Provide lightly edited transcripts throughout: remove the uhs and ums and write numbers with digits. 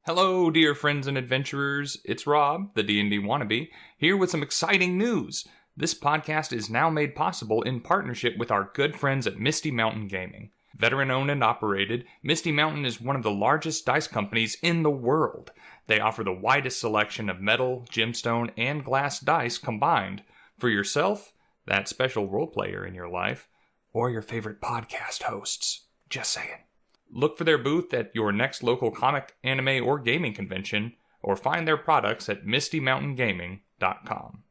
Hello, dear friends and adventurers. It's Rob, the D&D wannabe, here with some exciting news. This podcast is now made possible in partnership with our good friends at Misty Mountain Gaming. Veteran-owned and operated, Misty Mountain is one of the largest dice companies in the world. They offer the widest selection of metal, gemstone, and glass dice combined. For yourself, that special role player in your life, or your favorite podcast hosts. Just saying. Look for their booth at your next local comic, anime, or gaming convention, or find their products at mistymountaingaming.com.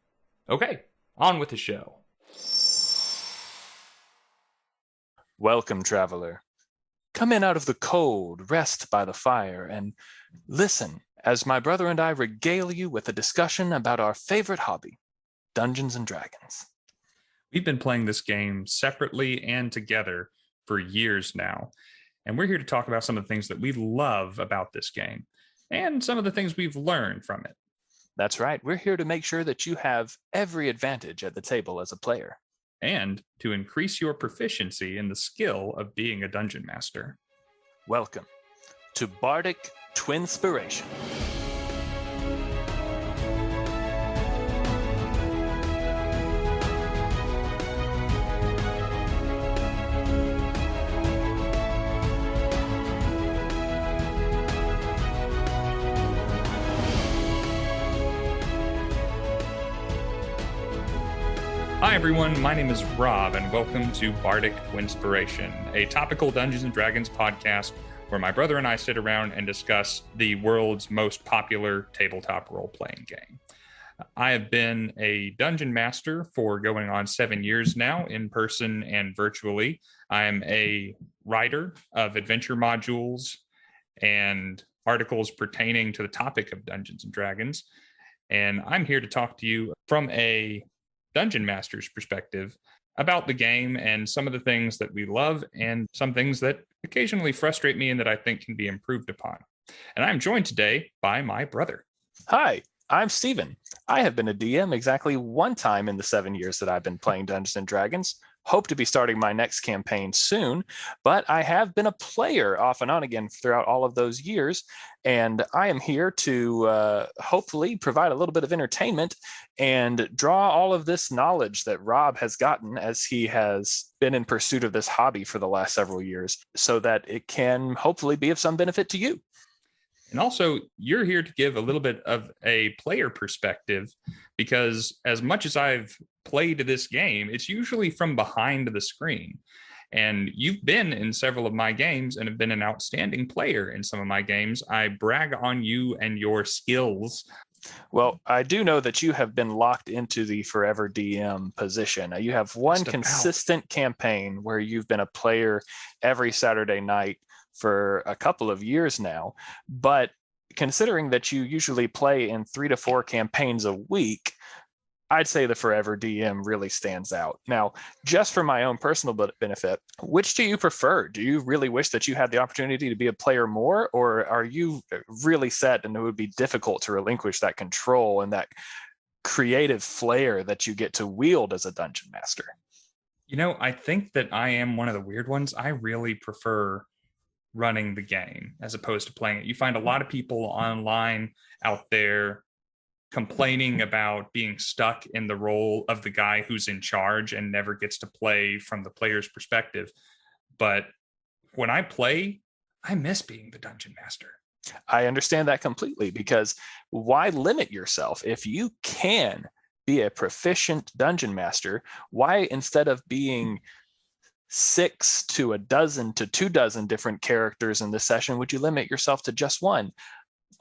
Okay, on with the show. Welcome, traveler. Come in out of the cold, rest by the fire, and listen as my brother and I regale you with a discussion about our favorite hobby, Dungeons and Dragons. We've been playing this game separately and together for years now. And we're here to talk about some of the things that we love about this game and some of the things we've learned from it. That's right. We're here to make sure that you have every advantage at the table as a player. And to increase your proficiency in the skill of being a dungeon master. Welcome to Bardic Twinspiration. Hi everyone, my name is Rob, and welcome to Bardic Twinspiration, a topical Dungeons & Dragons podcast where my brother and I sit around and discuss the world's most popular tabletop role-playing game. I have been a dungeon master for going on 7 years now, in person and virtually. I am a writer of adventure modules and articles pertaining to the topic of Dungeons & Dragons, and I'm here to talk to you from a dungeon master's perspective about the game and some of the things that we love and some things that occasionally frustrate me and that I think can be improved upon. And I'm joined today by my brother. Hi, I'm Steven. I have been a DM exactly one time in the 7 years that I've been playing Dungeons and Dragons. Hope to be starting my next campaign soon, but I have been a player off and on again throughout all of those years, and I am here to hopefully provide a little bit of entertainment and draw all of this knowledge that Rob has gotten as he has been in pursuit of this hobby for the last several years so that it can hopefully be of some benefit to you. And also, you're here to give a little bit of a player perspective, because as much as I've played this game, it's usually from behind the screen. And you've been in several of my games and have been an outstanding player in some of my games. I brag on you and your skills. Well, I do know that you have been locked into the forever DM position. You have one consistent campaign where you've been a player every Saturday night for a couple of years now, but considering that you usually play in 3 to 4 campaigns a week, I'd say the Forever DM really stands out. Now, just for my own personal benefit, which do you prefer? Do you really wish that you had the opportunity to be a player more, or are you really set and it would be difficult to relinquish that control and that creative flair that you get to wield as a dungeon master? You know, I think that I am one of the weird ones. I really prefer running the game as opposed to playing it. You find a lot of people online out there complaining about being stuck in the role of the guy who's in charge and never gets to play from the player's perspective. But when I play, I miss being the dungeon master. I understand that completely, because why limit yourself? If you can be a proficient dungeon master, why, instead of being 6 to a dozen to 2 dozen different characters in this session, would you limit yourself to just one?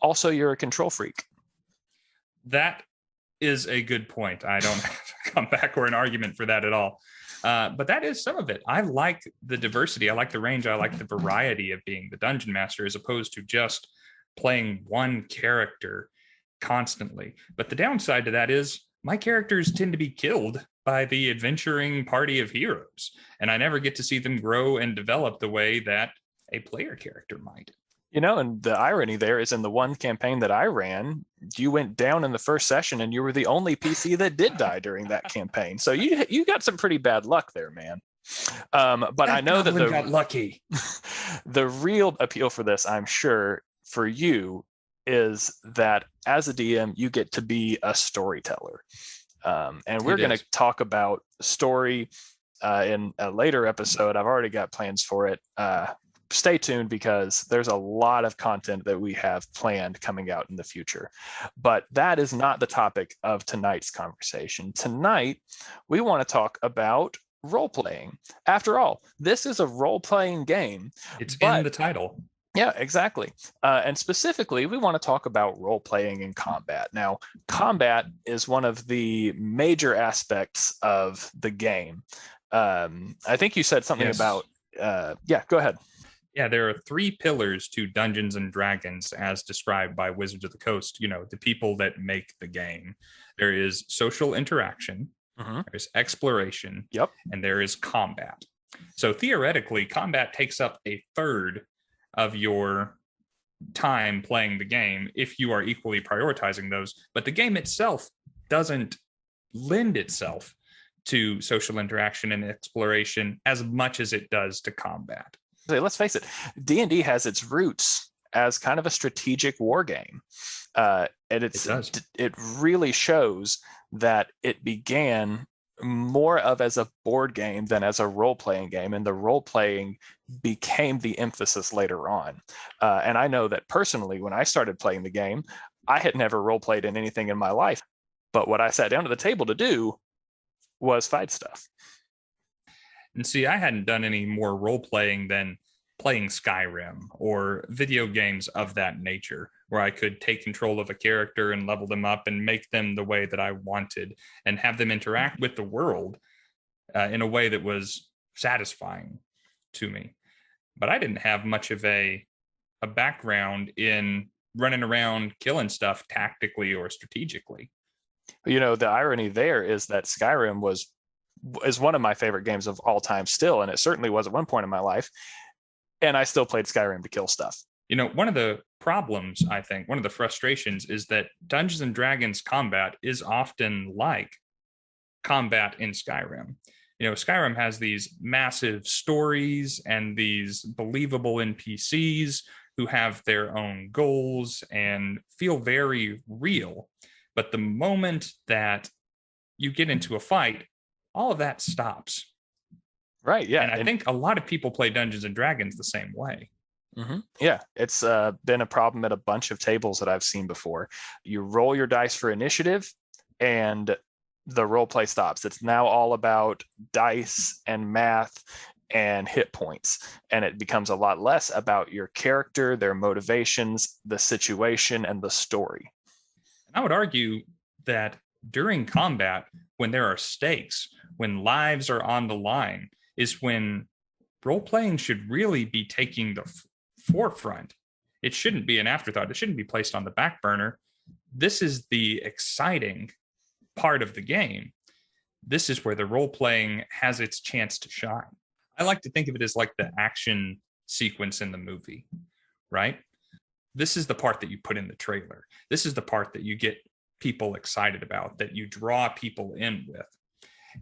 Also, you're a control freak. That is a good point. I don't have to come back or an argument for that at all. But that is some of it. I like the diversity. I like the range. I like the variety of being the dungeon master as opposed to just playing one character constantly. But the downside to that is my characters tend to be killed by the adventuring party of heroes, and I never get to see them grow and develop the way that a player character might. You know, and the irony there is, in the one campaign that I ran, you went down in the first session and you were the only PC that did die during that campaign. So you got some pretty bad luck there, man. But I know that got lucky. The real appeal for this, I'm sure, for you is that as a DM, you get to be a storyteller. And we're going to talk about story in a later episode. I've already got plans for it. Stay tuned because there's a lot of content that we have planned coming out in the future. But that is not the topic of tonight's conversation. Tonight, we want to talk about role-playing. After all, this is a role-playing game. It's in the title. Yeah, exactly. And specifically, we want to talk about role-playing in combat. Now, combat is one of the major aspects of the game. I think you said something about... yeah, go ahead. Yeah, there are 3 pillars to Dungeons and Dragons as described by Wizards of the Coast, the people that make the game. There is social interaction, there's exploration, and there is combat. So theoretically, combat takes up a third of your time playing the game if you are equally prioritizing those. But the game itself doesn't lend itself to social interaction and exploration as much as it does to combat. Let's face it, D&D has its roots as kind of a strategic war game. And it really shows that it began more of as a board game than as a role-playing game, and the role-playing became the emphasis later on. And I know that personally, when I started playing the game, I had never role-played in anything in my life, but what I sat down to the table to do was fight stuff. And see, I hadn't done any more role-playing than playing Skyrim or video games of that nature, where I could take control of a character and level them up and make them the way that I wanted and have them interact with the world in a way that was satisfying to me. But I didn't have much of a background in running around killing stuff tactically or strategically. The irony there is that Skyrim is one of my favorite games of all time still, and it certainly was at one point in my life, and I still played Skyrim to kill stuff. One of the problems, I think, one of the frustrations is that Dungeons and Dragons combat is often like combat in Skyrim. Skyrim has these massive stories and these believable NPCs who have their own goals and feel very real. But the moment that you get into a fight, all of that stops. Right, yeah. And I think a lot of people play Dungeons and Dragons the same way. Yeah, it's been a problem at a bunch of tables that I've seen before. You roll your dice for initiative and the role play stops. It's now all about dice and math and hit points. And it becomes a lot less about your character, their motivations, the situation, and the story. And I would argue that during combat, when there are stakes, when lives are on the line, is when role-playing should really be taking the forefront. It shouldn't be an afterthought. It shouldn't be placed on the back burner. This is the exciting part of the game. This is where the role-playing has its chance to shine. I like to think of it as like the action sequence in the movie, right? This is the part that you put in the trailer. This is the part that you get people excited about, that you draw people in with.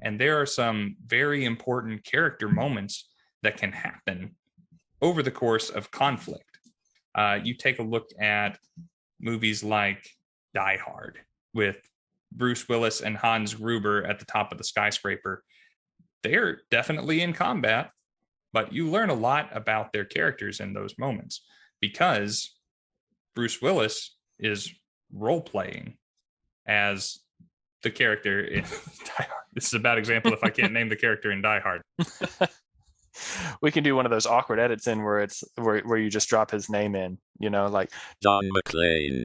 And there are some very important character moments that can happen over the course of conflict. You take a look at movies like Die Hard with Bruce Willis and Hans Gruber at the top of the skyscraper. They're definitely in combat, but you learn a lot about their characters in those moments because Bruce Willis is role-playing as the character in Die Hard. This is a bad example if I can't name the character in Die Hard. We can do one of those awkward edits in where it's where you just drop his name in, like John McClane.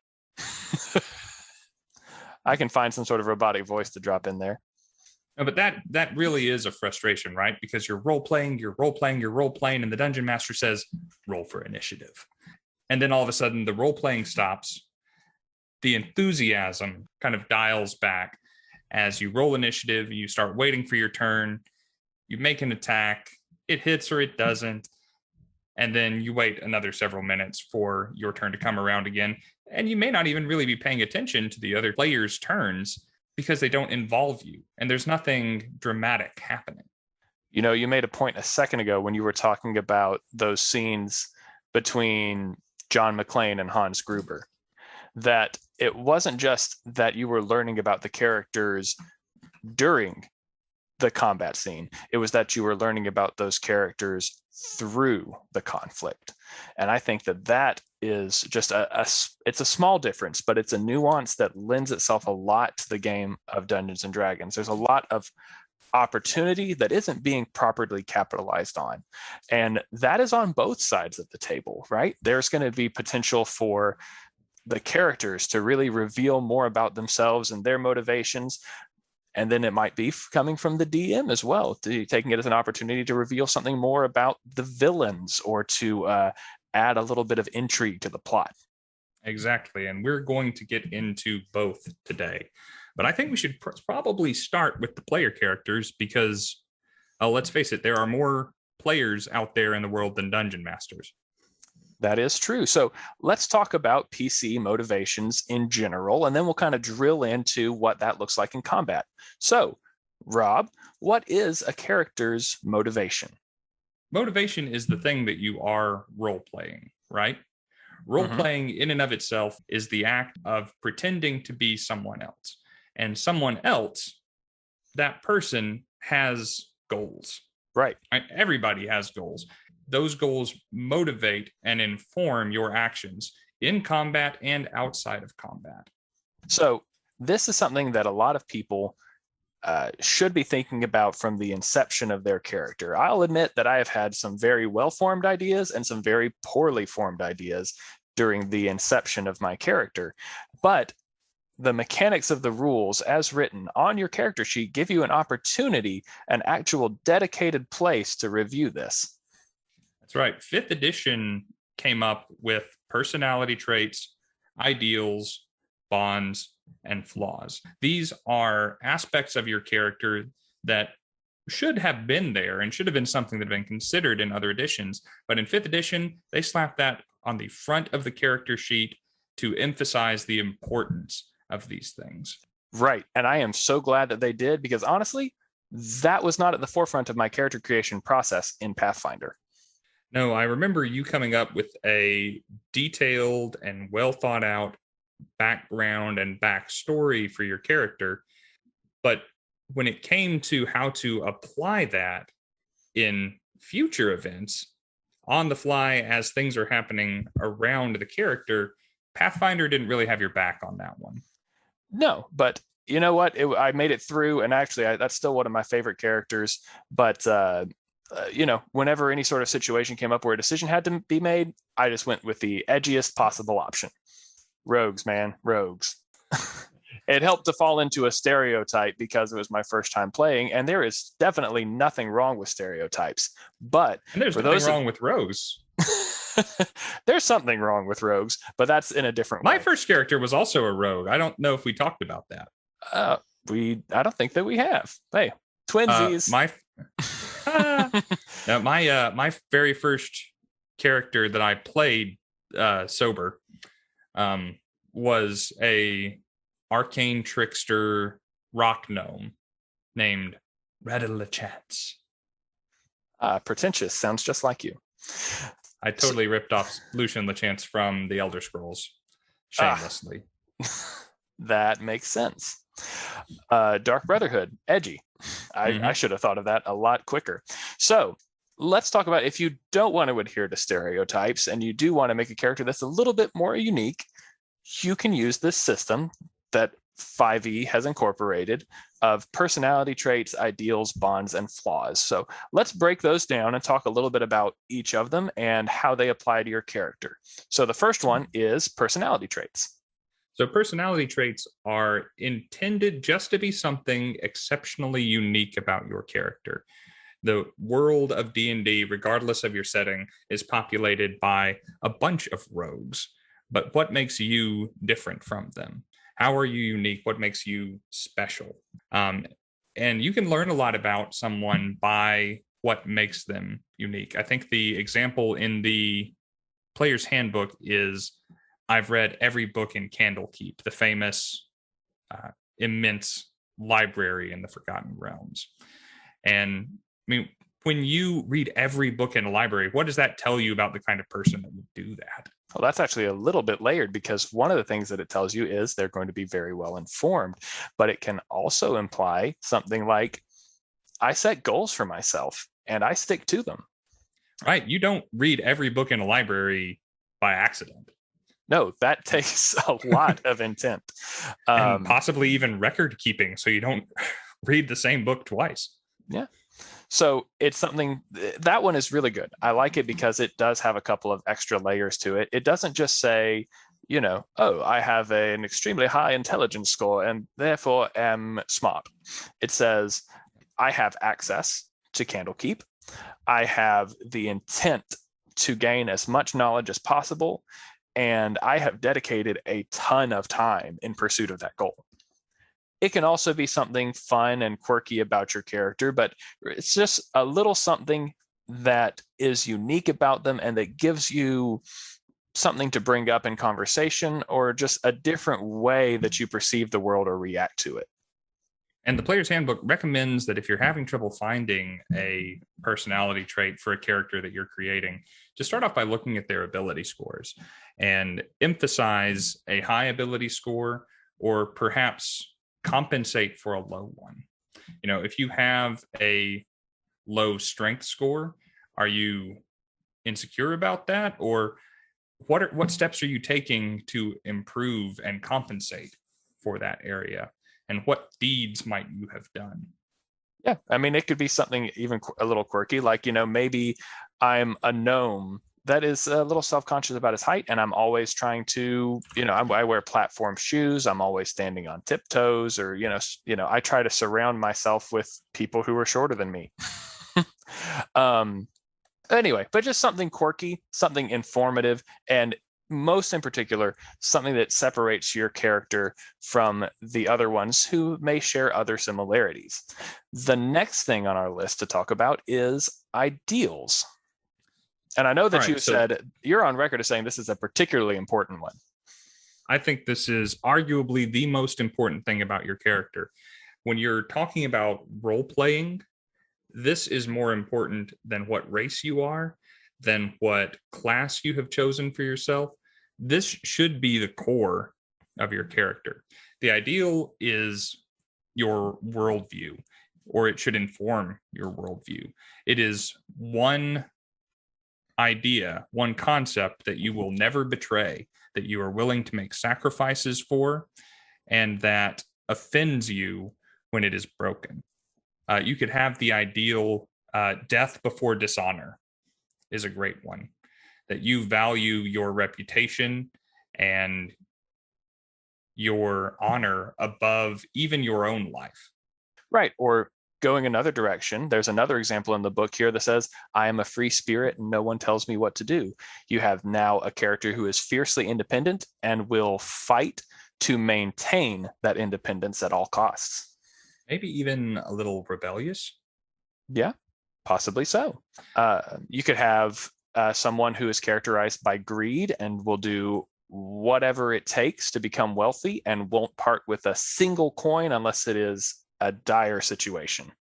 I can find some sort of robotic voice to drop in there. No, but that really is a frustration, right? Because you're role-playing, and the dungeon master says, roll for initiative. And then all of a sudden the role-playing stops. The enthusiasm kind of dials back as you roll initiative, you start waiting for your turn, you make an attack, it hits or it doesn't, and then you wait another several minutes for your turn to come around again. And you may not even really be paying attention to the other players' turns because they don't involve you, and there's nothing dramatic happening. You made a point a second ago when you were talking about those scenes between John McClane and Hans Gruber. that it wasn't just that you were learning about the characters during the combat scene. It was that you were learning about those characters through the conflict. And I think that is just it's a small difference, but it's a nuance that lends itself a lot to the game of Dungeons and Dragons. There's a lot of opportunity that isn't being properly capitalized on. And that is on both sides of the table, right? There's going to be potential for the characters to really reveal more about themselves and their motivations. And then it might be coming from the DM as well, taking it as an opportunity to reveal something more about the villains or to add a little bit of intrigue to the plot. Exactly. And we're going to get into both today. But I think we should probably start with the player characters because, let's face it, there are more players out there in the world than dungeon masters. That is true. So let's talk about PC motivations in general, and then we'll kind of drill into what that looks like in combat. So, Rob, what is a character's motivation? Motivation is the thing that you are role-playing, right? Role-playing in and of itself is the act of pretending to be someone else. And someone else, that person has goals. Right. Everybody has goals. Those goals motivate and inform your actions in combat and outside of combat. So this is something that a lot of people should be thinking about from the inception of their character. I'll admit that I have had some very well-formed ideas and some very poorly formed ideas during the inception of my character. But the mechanics of the rules as written on your character sheet give you an opportunity, an actual dedicated place to review this. That's right. 5th edition came up with personality traits, ideals, bonds, and flaws. These are aspects of your character that should have been there and should have been something that had been considered in other editions. But in 5th edition, they slapped that on the front of the character sheet to emphasize the importance of these things. Right. And I am so glad that they did, because honestly, that was not at the forefront of my character creation process in Pathfinder. No, I remember you coming up with a detailed and well thought out background and backstory for your character. But when it came to how to apply that in future events on the fly as things are happening around the character, Pathfinder didn't really have your back on that one. No, but you know what? I made it through, and actually, that's still one of my favorite characters. But whenever any sort of situation came up where a decision had to be made, I just went with the edgiest possible option. Rogues, man, rogues. It helped to fall into a stereotype because it was my first time playing, and there is definitely nothing wrong with stereotypes. But there's nothing wrong with rogues. There's something wrong with rogues, but that's in a different way. My first character was also a rogue. I don't know if we talked about that. I don't think that we have. Hey, twinsies. My very first character that I played sober was a arcane trickster rock gnome named Radalachats. Pretentious. Sounds just like you. I totally ripped off Lucian Lachance from the Elder Scrolls shamelessly. That makes sense. Dark Brotherhood, edgy. I should have thought of that a lot quicker. So let's talk about, if you don't want to adhere to stereotypes and you do want to make a character that's a little bit more unique, you can use this system that 5e has incorporated of personality traits, ideals, bonds, and flaws. So let's break those down and talk a little bit about each of them and how they apply to your character. So the first one is personality traits. So personality traits are intended just to be something exceptionally unique about your character. The world of D&D, regardless of your setting, is populated by a bunch of rogues. But what makes you different from them? How are you unique? What makes you special? And you can learn a lot about someone by what makes them unique. I think the example in the player's handbook is, I've read every book in Candlekeep, the famous immense library in the Forgotten Realms. And I mean, when you read every book in a library, what does that tell you about the kind of person that would do that? Well, that's actually a little bit layered, because one of the things that it tells you is they're going to be very well informed, but it can also imply something like, I set goals for myself and I stick to them. Right. You don't read every book in a library by accident. No, that takes a lot of intent. And possibly even record keeping, so you don't read the same book twice. Yeah. So it's something, that one is really good. I like it because it does have a couple of extra layers to it. It doesn't just say, oh, I have an extremely high intelligence score and therefore am smart. It says, I have access to Candlekeep. I have the intent to gain as much knowledge as possible, and I have dedicated a ton of time in pursuit of that goal. It can also be something fun and quirky about your character, but it's just a little something that is unique about them and that gives you something to bring up in conversation, or just a different way that you perceive the world or react to it. And the Player's Handbook recommends that if you're having trouble finding a personality trait for a character that you're creating, just start off by looking at their ability scores and emphasize a high ability score, or perhaps compensate for a low one. If you have a low strength score, are you insecure about that? Or what steps are you taking to improve and compensate for that area? And what deeds might you have done? Yeah, I mean, it could be something even a little quirky, like, maybe I'm a gnome that is a little self-conscious about his height, and I'm always trying to, I wear platform shoes, I'm always standing on tiptoes, or I try to surround myself with people who are shorter than me. Anyway, but just something quirky, something informative, and most in particular, something that separates your character from the other ones who may share other similarities. The next thing on our list to talk about is ideals. And I know that you said you're on record as saying this is a particularly important one. I think this is arguably the most important thing about your character. When you're talking about role playing, this is more important than what race you are, than what class you have chosen for yourself. This should be the core of your character. The ideal is your worldview, or it should inform your worldview. It is one idea, one concept that you will never betray, that you are willing to make sacrifices for, and that offends you when it is broken. You could have the ideal death before dishonor is a great one, that you value your reputation and your honor above even your own life. Right. Or going another direction, there's another example in the book here that says, I am a free spirit and no one tells me what to do. You have now a character who is fiercely independent and will fight to maintain that independence at all costs. Maybe even a little rebellious. Yeah, possibly so. You could have someone who is characterized by greed and will do whatever it takes to become wealthy and won't part with a single coin unless it is a dire situation.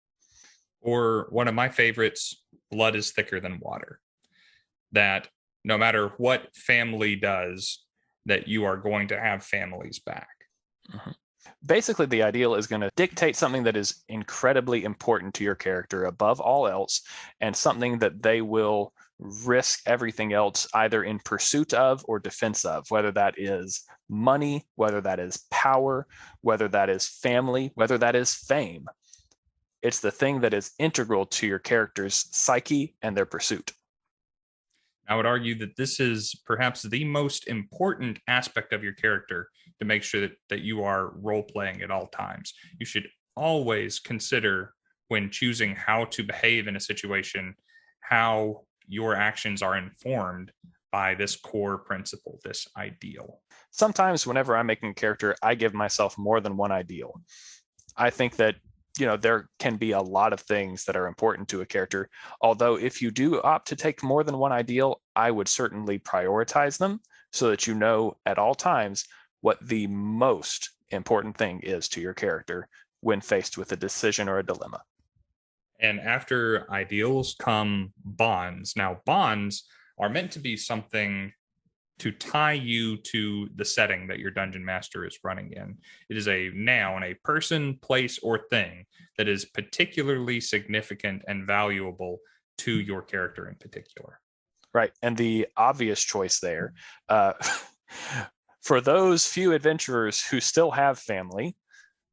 Or one of my favorites, blood is thicker than water. That no matter what family does, that you are going to have families back. Mm-hmm. Basically, the ideal is going to dictate something that is incredibly important to your character above all else, and something that they will risk everything else either in pursuit of or defense of, whether that is money, whether that is power, whether that is family, whether that is fame. It's the thing that is integral to your character's psyche and their pursuit. I would argue that this is perhaps the most important aspect of your character to make sure that you are role-playing at all times. You should always consider, when choosing how to behave in a situation, how your actions are informed by this core principle, this ideal. Sometimes whenever I'm making a character, I give myself more than one ideal. I think that there can be a lot of things that are important to a character. Although if you do opt to take more than one ideal, I would certainly prioritize them so that you know at all times what the most important thing is to your character when faced with a decision or a dilemma. And after ideals come bonds. Now, bonds are meant to be something to tie you to the setting that your dungeon master is running in. It is a noun, a person, place, or thing that is particularly significant and valuable to your character in particular. Right. And the obvious choice there, for those few adventurers who still have family,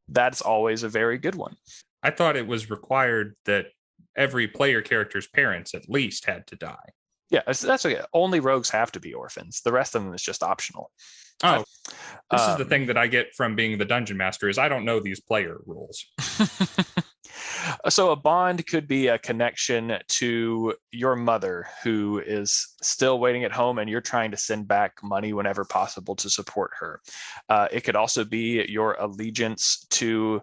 that's always a very good one. I thought it was required that every player character's parents at least had to die. Yeah, that's okay. Only rogues have to be orphans. The rest of them is just optional. Oh, this is the thing that I get from being the dungeon master is I don't know these player rules. So a bond could be a connection to your mother who is still waiting at home and you're trying to send back money whenever possible to support her. It could also be your allegiance to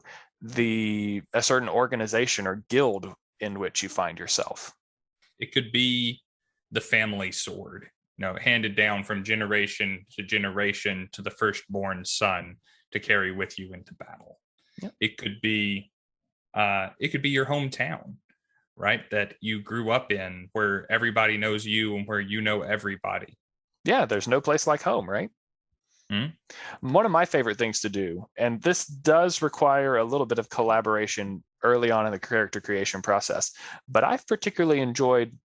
a certain organization or guild in which you find yourself. It could be the family sword, handed down from generation to the firstborn son to carry with you into battle. Yep. It could be your hometown, right? That you grew up in, where everybody knows you and where you know everybody. Yeah, there's no place like home, right? One of my favorite things to do, and this does require a little bit of collaboration early on in the character creation process, but I've particularly enjoyed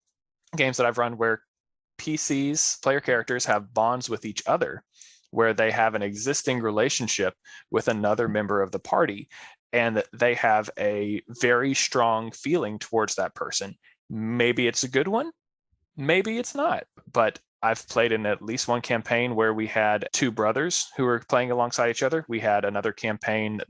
games that I've run where player characters, have bonds with each other, where they have an existing relationship with another member of the party, and they have a very strong feeling towards that person. Maybe it's a good one, maybe it's not, but I've played in at least one campaign where we had two brothers who were playing alongside each other. We had another campaign,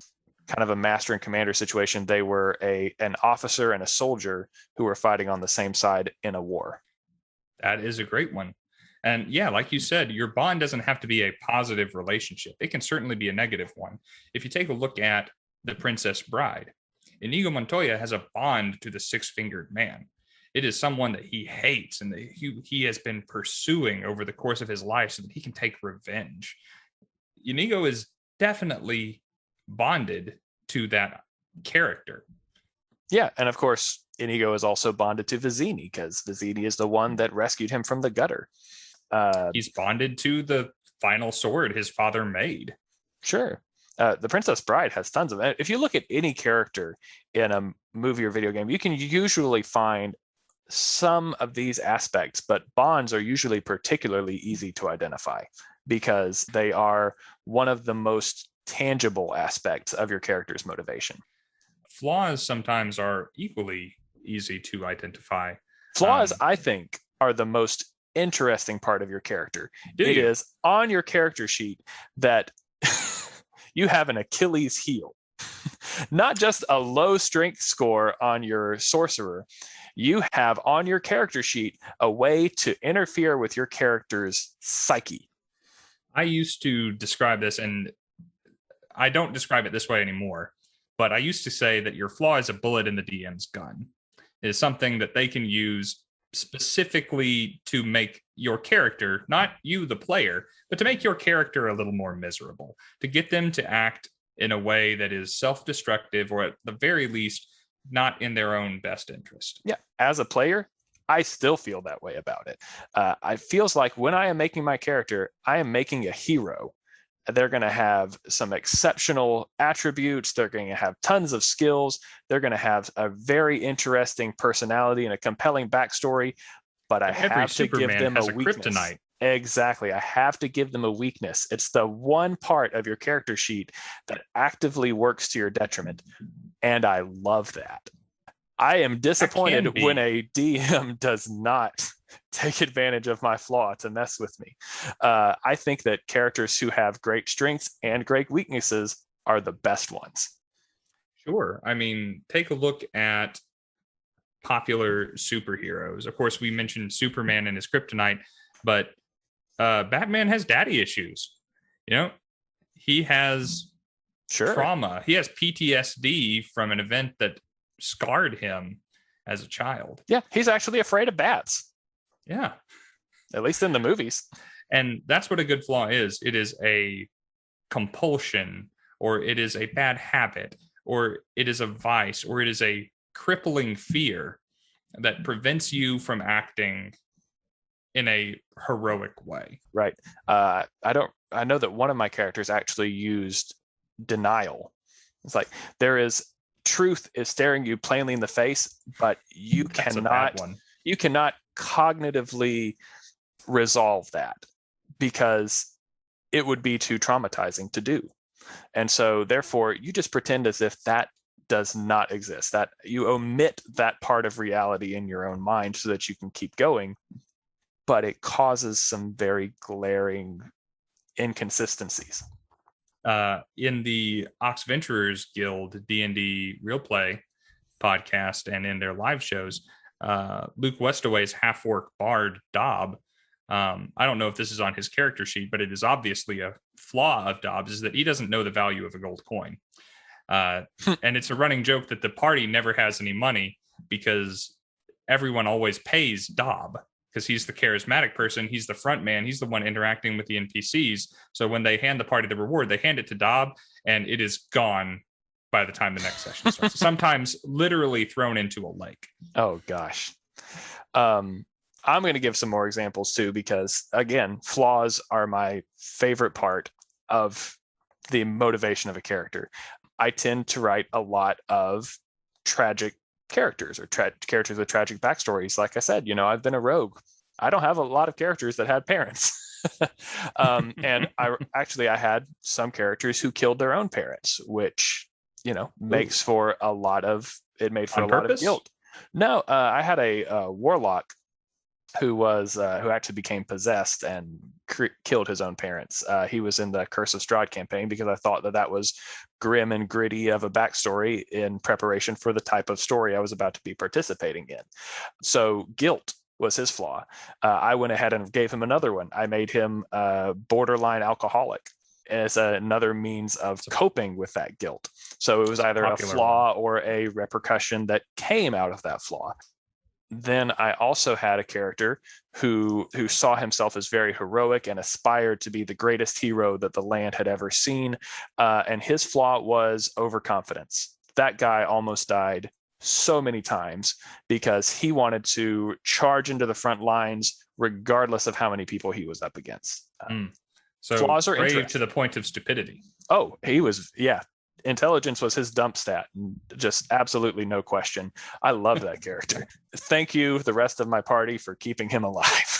kind of a master and commander situation. They were an officer and a soldier who were fighting on the same side in a war. That is a great one. And yeah, like you said, your bond doesn't have to be a positive relationship. It can certainly be a negative one. If you take a look at The Princess Bride, Inigo Montoya has a bond to the Six-Fingered Man. It is someone that he hates and that he has been pursuing over the course of his life so that he can take revenge. Inigo is definitely bonded to that character. Yeah, and of course, Inigo is also bonded to Vizzini because Vizzini is the one that rescued him from the gutter. He's bonded to the final sword his father made. Sure. The Princess Bride has tons of it. If you look at any character in a movie or video game, you can usually find some of these aspects, but bonds are usually particularly easy to identify because they are one of the most tangible aspects of your character's motivation. Flaws sometimes are equally easy to identify. Flaws, I think, are the most interesting part of your character. It is on your character sheet that you have an Achilles heel, not just a low strength score on your sorcerer. You have on your character sheet a way to interfere with your character's psyche. I used to describe this, and I don't describe it this way anymore, but I used to say that your flaw is a bullet in the DM's gun. It is something that they can use specifically to make your character, not you, the player, but to make your character a little more miserable, to get them to act in a way that is self-destructive or at the very least not in their own best interest. Yeah, as a player, I still feel that way about it. It feels like when I am making my character, I am making a hero. They're going to have some exceptional attributes. They're going to have tons of skills. They're going to have a very interesting personality and a compelling backstory. But I have to give them a weakness. Kryptonite. Exactly. I have to give them a weakness. It's the one part of your character sheet that actively works to your detriment. And I love that. I am disappointed when a DM does not take advantage of my flaw to mess with me. I think that characters who have great strengths and great weaknesses are the best ones. Sure. I mean, take a look at popular superheroes. Of course, we mentioned Superman and his kryptonite, but Batman has daddy issues. He has trauma. He has PTSD from an event that scarred him as a child. Yeah, he's actually afraid of bats. Yeah. At least in the movies. And that's what a good flaw is. It is a compulsion, or it is a bad habit, or it is a vice, or it is a crippling fear that prevents you from acting in a heroic way. Right. I know that one of my characters actually used denial. It's like truth is staring you plainly in the face, but you cannot cognitively resolve that because it would be too traumatizing to do. And so therefore you just pretend as if that does not exist, that you omit that part of reality in your own mind so that you can keep going. But it causes some very glaring inconsistencies. In the Oxventurers Guild D&D Real Play podcast and in their live shows, Luke Westaway's half-orc bard, Dob, I don't know if this is on his character sheet, but it is obviously a flaw of Dobbs, is that he doesn't know the value of a gold coin. And it's a running joke that the party never has any money because everyone always pays Dob because he's the charismatic person. He's the front man. He's the one interacting with the NPCs. So when they hand the party the reward, they hand it to Dob and it is gone by the time the next session starts. Sometimes literally thrown into a lake. Oh, gosh. I'm going to give some more examples too, because again, flaws are my favorite part of the motivation of a character. I tend to write a lot of tragic characters or characters with tragic backstories. Like I said, I've been a rogue. I don't have a lot of characters that had parents. And I had some characters who killed their own parents, which, makes for a lot of guilt. No, I had a warlock who actually became possessed and killed his own parents. He was in the Curse of Strahd campaign because I thought that was grim and gritty of a backstory in preparation for the type of story I was about to be participating in. So guilt was his flaw. I went ahead and gave him another one. I made him borderline alcoholic as another means of coping with that guilt. So it was either a flaw or a repercussion that came out of that flaw. Then I also had a character who saw himself as very heroic and aspired to be the greatest hero that the land had ever seen. And his flaw was overconfidence. That guy almost died so many times because he wanted to charge into the front lines regardless of how many people he was up against. So flaws are brave to the point of stupidity. Oh, he was, yeah. Intelligence was his dump stat. Just absolutely no question. I love that character. Thank you, the rest of my party, for keeping him alive.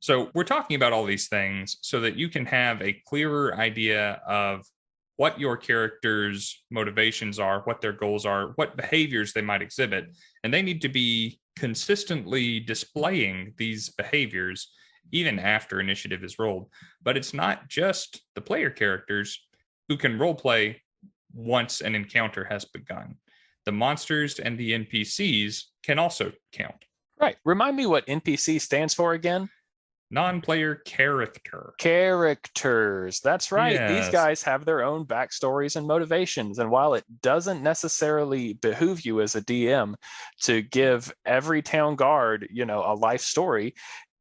So we're talking about all these things so that you can have a clearer idea of what your character's motivations are, what their goals are, what behaviors they might exhibit. And they need to be consistently displaying these behaviors even after initiative is rolled. But it's not just the player characters who can roleplay once an encounter has begun. The monsters and the NPCs can also count. Right. Remind me what NPC stands for again? Non-player character. Characters. That's right. Yes. These guys have their own backstories and motivations. And while it doesn't necessarily behoove you as a DM to give every town guard, a life story,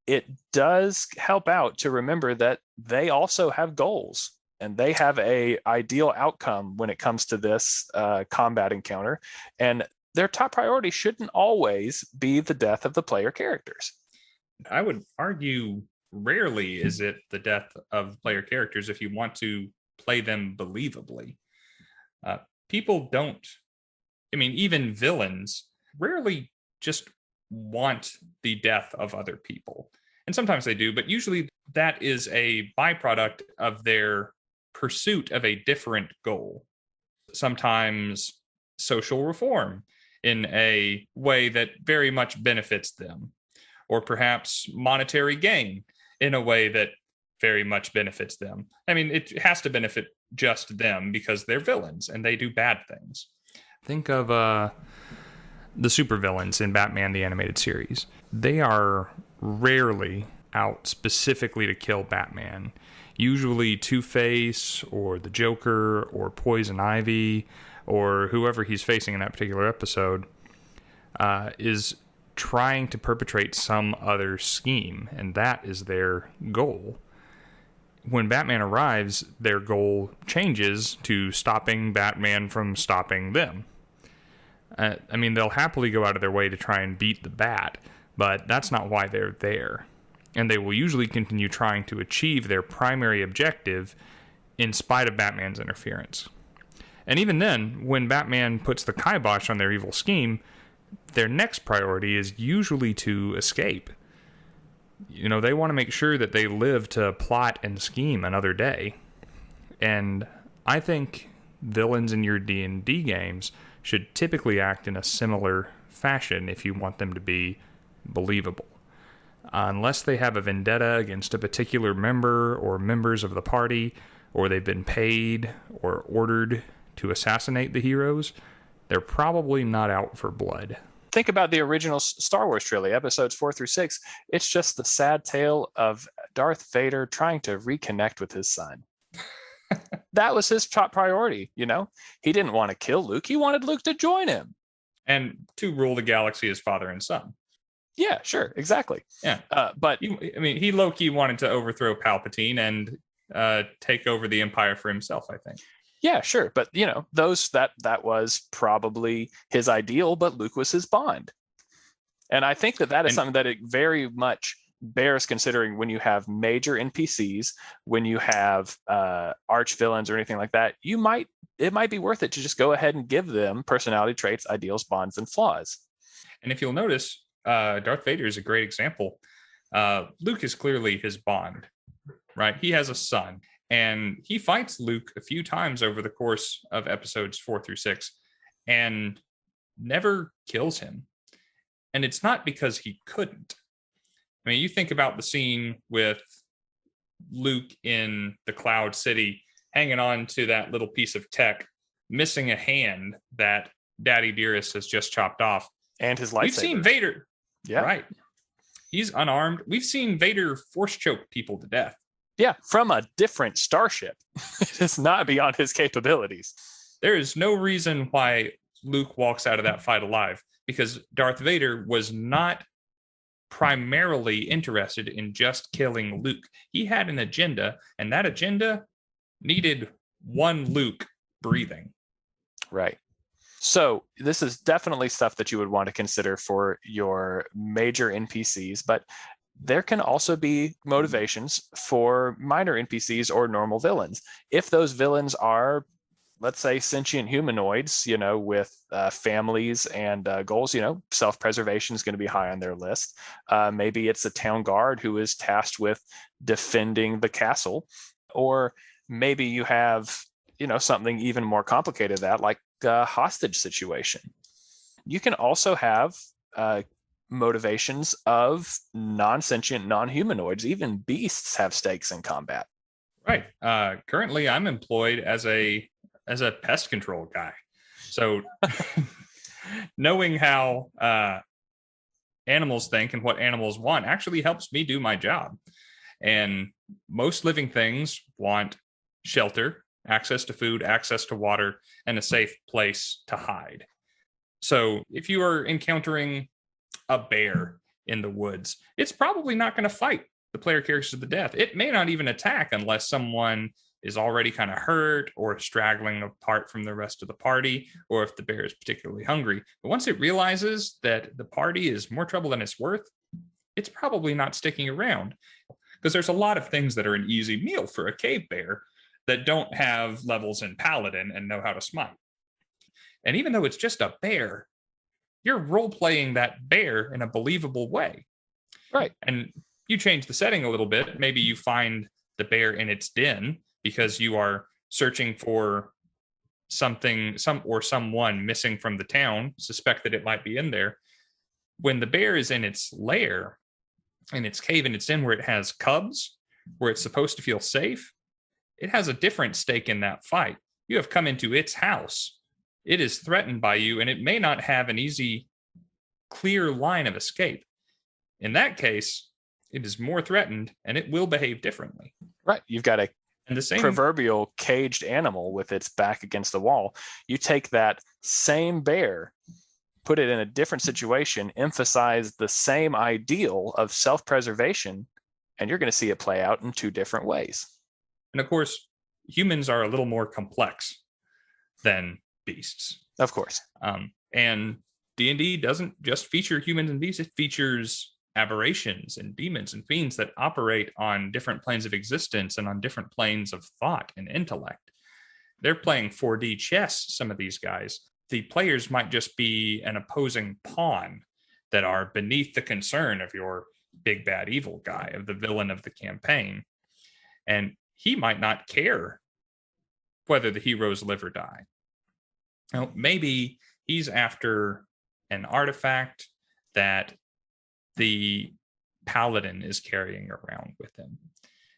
it does help out to remember that they also have goals. And they have a ideal outcome when it comes to this combat encounter. And their top priority shouldn't always be the death of the player characters. I would argue rarely is it the death of player characters if you want to play them believably. People don't, even villains rarely just want the death of other people. And sometimes they do, but usually that is a byproduct of their pursuit of a different goal. Sometimes social reform in a way that very much benefits them, or perhaps monetary gain in a way that very much benefits them. It has to benefit just them because they're villains and they do bad things. Think of the supervillains in Batman the Animated Series. They are rarely out specifically to kill Batman. Usually Two-Face or the Joker or Poison Ivy or whoever he's facing in that particular episode is trying to perpetrate some other scheme, and that is their goal. When Batman arrives, their goal changes to stopping Batman from stopping them. I mean, they'll happily go out of their way to try and beat the bat, but that's not why they're there. And they will usually continue trying to achieve their primary objective in spite of Batman's interference. And even then, when Batman puts the kibosh on their evil scheme, their next priority is usually to escape. You know, they want to make sure that they live to plot and scheme another day. And I think villains in your D&D games should typically act in a similar fashion if you want them to be believable. Unless they have a vendetta against a particular member or members of the party, or they've been paid or ordered to assassinate the heroes, they're probably not out for blood. Think about the original Star Wars trilogy, episodes 4 through 6. It's just the sad tale of Darth Vader trying to reconnect with his son. That was his top priority, you know? He didn't want to kill Luke. He wanted Luke to join him. And to rule the galaxy as father and son. Yeah, sure, exactly. Yeah, but he low-key wanted to overthrow Palpatine and take over the Empire for himself, I think. Yeah, sure, but you know, that was probably his ideal, but Luke was his Bond, and I think that is something that it very much bears considering when you have major NPCs, when you have arch villains or anything like that. It might be worth it to just go ahead and give them personality traits, ideals, bonds, and flaws. And if you'll notice, Darth Vader is a great example. Luke is clearly his Bond, right? He has a son, and he fights Luke a few times over the course of episodes 4 through 6 and never kills him. And it's not because he couldn't. I mean, you think about the scene with Luke in the Cloud City hanging on to that little piece of tech, missing a hand that Daddy Dearest has just chopped off. And his lightsaber. We've seen Vader. Yeah. Right. He's unarmed. We've seen Vader force choke people to death. Yeah, from a different starship. It's not beyond his capabilities. There is no reason why Luke walks out of that fight alive, because Darth Vader was not primarily interested in just killing Luke. He had an agenda, and that agenda needed one Luke breathing. Right. So this is definitely stuff that you would want to consider for your major NPCs, but there can also be motivations for minor NPCs or normal villains. If those villains are, let's say, sentient humanoids, you know, with families and goals, you know, self-preservation is going to be high on their list. Maybe it's a town guard who is tasked with defending the castle, or maybe you have, you know, something even more complicated than that, like a hostage situation. You can also have motivations of non-sentient, non-humanoids. Even beasts have stakes in combat. Right. Currently, I'm employed as a pest control guy. So knowing how animals think and what animals want actually helps me do my job. And most living things want shelter, access to food, access to water, and a safe place to hide. So if you are encountering a bear in the woods, it's probably not going to fight the player characters to the death. It may not even attack unless someone is already kind of hurt or straggling apart from the rest of the party, or if the bear is particularly hungry. But once it realizes that the party is more trouble than it's worth, it's probably not sticking around, because there's a lot of things that are an easy meal for a cave bear that don't have levels in Paladin and know how to smite. And even though it's just a bear, you're role-playing that bear in a believable way. Right. And you change the setting a little bit. Maybe you find the bear in its den because you are searching for someone missing from the town, suspect that it might be in there. When the bear is in its lair, in its cave, in its den where it has cubs, where it's supposed to feel safe, it has a different stake in that fight. You have come into its house. It is threatened by you, and it may not have an easy, clear line of escape. In that case, it is more threatened, and it will behave differently. Right. You've got a and the same proverbial caged animal with its back against the wall. You take that same bear, put it in a different situation, emphasize the same ideal of self-preservation, and you're going to see it play out in two different ways. And of course, humans are a little more complex than beasts. Of course. And D&D doesn't just feature humans and beasts, it features aberrations and demons and fiends that operate on different planes of existence and on different planes of thought and intellect. They're playing 4D chess, some of these guys. The players might just be an opposing pawn that are beneath the concern of your big bad evil guy, of the villain of the campaign. And he might not care whether the heroes live or die. Now, maybe he's after an artifact that the paladin is carrying around with him.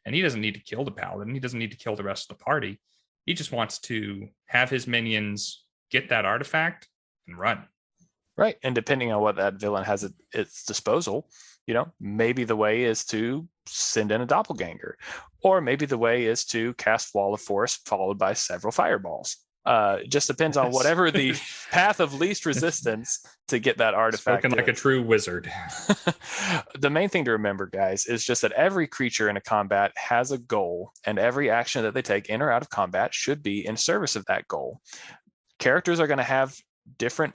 And he doesn't need to kill the paladin. He doesn't need to kill the rest of the party. He just wants to have his minions get that artifact and run. Right. And depending on what that villain has at its disposal, maybe the way is to send in a doppelganger, or maybe the way is to cast Wall of Force followed by several fireballs. Just depends on whatever the path of least resistance to get that artifact. Spoken like a true wizard. The main thing to remember, guys, is just that every creature in a combat has a goal, and every action that they take in or out of combat should be in service of that goal. Characters are going to have different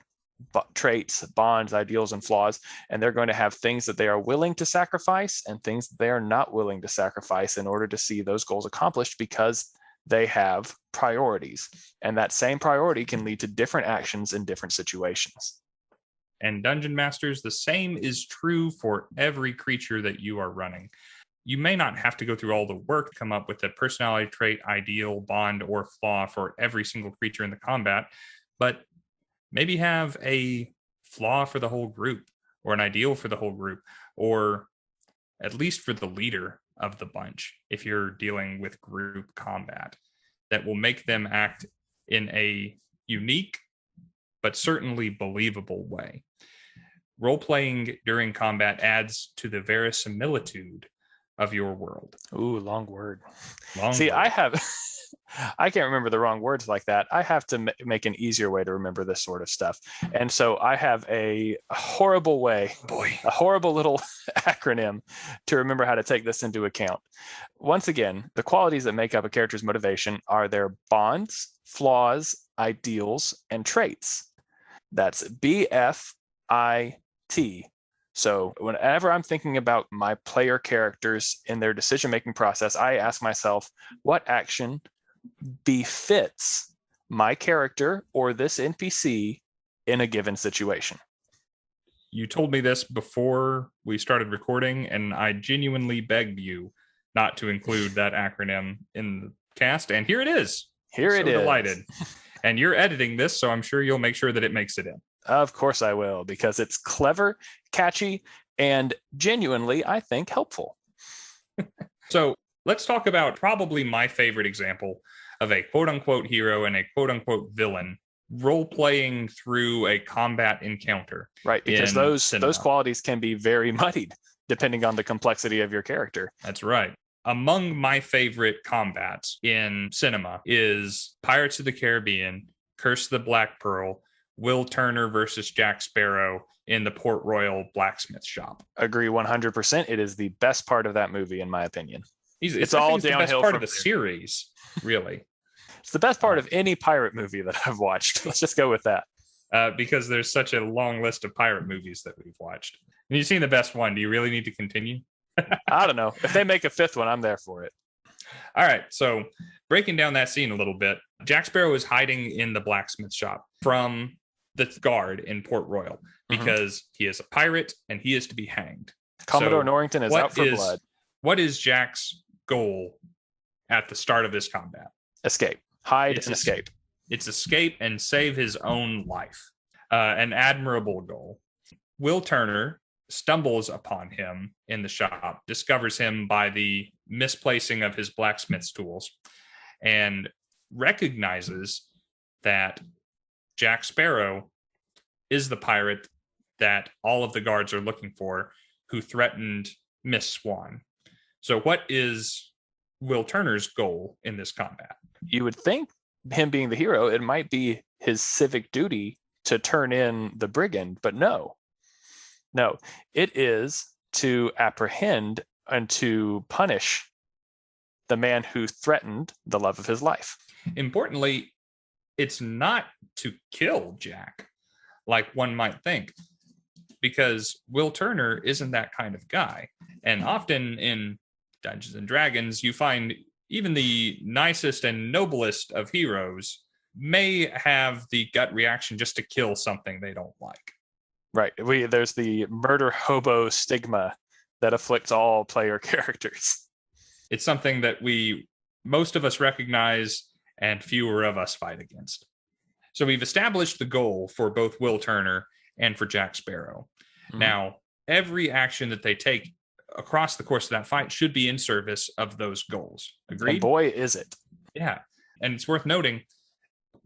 traits, bonds, ideals, and flaws, and they're going to have things that they are willing to sacrifice and things that they are not willing to sacrifice in order to see those goals accomplished, because they have priorities, and that same priority can lead to different actions in different situations. And Dungeon Masters, the same is true for every creature that you are running. You may not have to go through all the work to come up with a personality trait, ideal, bond, or flaw for every single creature in the combat, but maybe have a flaw for the whole group, or an ideal for the whole group, or at least for the leader of the bunch, if you're dealing with group combat, that will make them act in a unique but certainly believable way. Role-playing during combat adds to the verisimilitude of your world. Ooh, long word. See, I can't remember the wrong words like that. I have to make an easier way to remember this sort of stuff. And so I have a horrible way, a horrible little acronym to remember how to take this into account. Once again, the qualities that make up a character's motivation are their bonds, flaws, ideals, and traits. That's BFIT. So whenever I'm thinking about my player characters in their decision-making process, I ask myself, what action befits my character or this NPC in a given situation? You told me this before we started recording, and I genuinely begged you not to include that acronym in the cast, and here it is. Here it is. Delighted. And you're editing this, so I'm sure you'll make sure that it makes it in. Of course I will, because it's clever, catchy, and genuinely, I think, helpful. So let's talk about probably my favorite example of a quote-unquote hero and a quote-unquote villain role-playing through a combat encounter. Right, because those qualities can be very muddied depending on the complexity of your character. That's right. Among my favorite combats in cinema is Pirates of the Caribbean, Curse of the Black Pearl, Will Turner versus Jack Sparrow in the Port Royal blacksmith shop. Agree 100%. It is the best part of that movie, in my opinion. It's all downhill. The best part of the series, really. It's the best part of any pirate movie that I've watched. Let's just go with that. Because there's such a long list of pirate movies that we've watched. And you've seen the best one. Do you really need to continue? I don't know. If they make a fifth one, I'm there for it. All right. So breaking down that scene a little bit, Jack Sparrow is hiding in the blacksmith shop from the guard in Port Royal because he is a pirate and he is to be hanged. Commodore Norrington is out for blood. What is Jack's goal at the start of this combat? Escape. Hide and escape. It's escape and save his own life. An admirable goal. Will Turner stumbles upon him in the shop, discovers him by the misplacing of his blacksmith's tools, and recognizes that Jack Sparrow is the pirate that all of the guards are looking for, who threatened Miss Swan. So what is Will Turner's goal in this combat? You would think, him being the hero, it might be his civic duty to turn in the brigand, but no, it is to apprehend and to punish the man who threatened the love of his life. Importantly, it's not to kill Jack. like one might think, because Will Turner isn't that kind of guy. And often in Dungeons and Dragons, you find even the nicest and noblest of heroes may have the gut reaction just to kill something they don't like. Right. There's the murder hobo stigma that afflicts all player characters. It's something that most of us recognize and fewer of us fight against. So we've established the goal for both Will Turner and for Jack Sparrow. Mm-hmm. Now, every action that they take across the course of that fight should be in service of those goals. Agreed? And boy, is it. Yeah. And it's worth noting,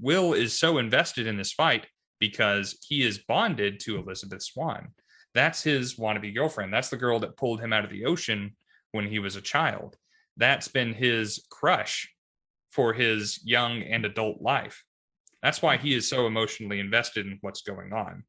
Will is so invested in this fight because he is bonded to Elizabeth Swann. That's his wannabe girlfriend. That's the girl that pulled him out of the ocean when he was a child. That's been his crush for his young and adult life. That's why he is so emotionally invested in what's going on,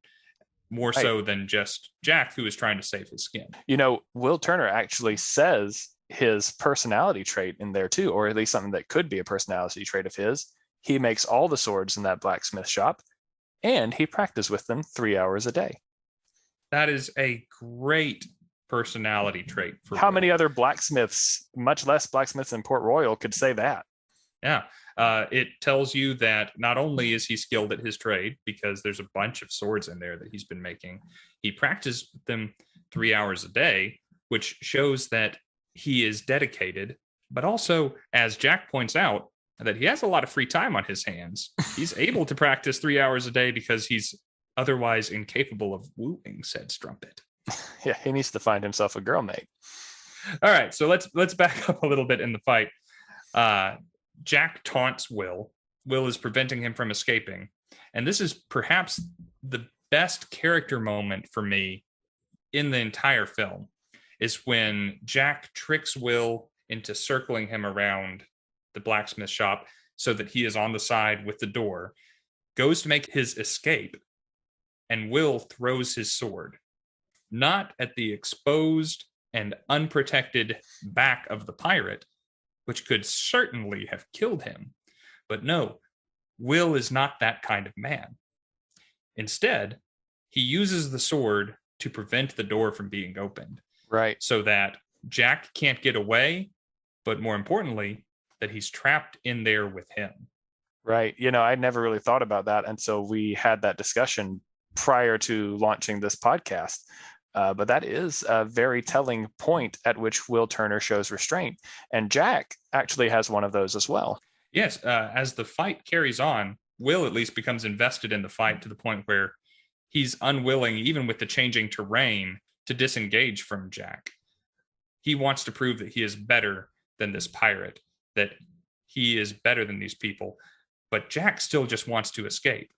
more so than just Jack, who is trying to save his skin. You know, Will Turner actually says his personality trait in there too, or at least something that could be a personality trait of his. He makes all the swords in that blacksmith shop, and he practices with them 3 hours a day. That is a great personality trait. How many other blacksmiths, much less blacksmiths in Port Royal, could say that? Yeah. It tells you that not only is he skilled at his trade, because there's a bunch of swords in there that he's been making, he practiced them 3 hours a day, which shows that he is dedicated, but also, as Jack points out, that he has a lot of free time on his hands. He's able to practice 3 hours a day because he's otherwise incapable of wooing said strumpet. Yeah, he needs to find himself a girl mate. All right, so let's back up a little bit in the fight. Jack taunts Will. Will is preventing him from escaping. And this is perhaps the best character moment for me in the entire film, is when Jack tricks Will into circling him around the blacksmith shop so that he is on the side with the door, goes to make his escape, and Will throws his sword, not at the exposed and unprotected back of the pirate, which could certainly have killed him. But no, Will is not that kind of man. Instead, he uses the sword to prevent the door from being opened. Right. So that Jack can't get away, but more importantly, that he's trapped in there with him. Right. You know, I'd never really thought about that until we had that discussion prior to launching this podcast. But that is a very telling point at which Will Turner shows restraint. And Jack actually has one of those as well. Yes. As the fight carries on, Will at least becomes invested in the fight to the point where he's unwilling, even with the changing terrain, to disengage from Jack. He wants to prove that he is better than this pirate, that he is better than these people. But Jack still just wants to escape.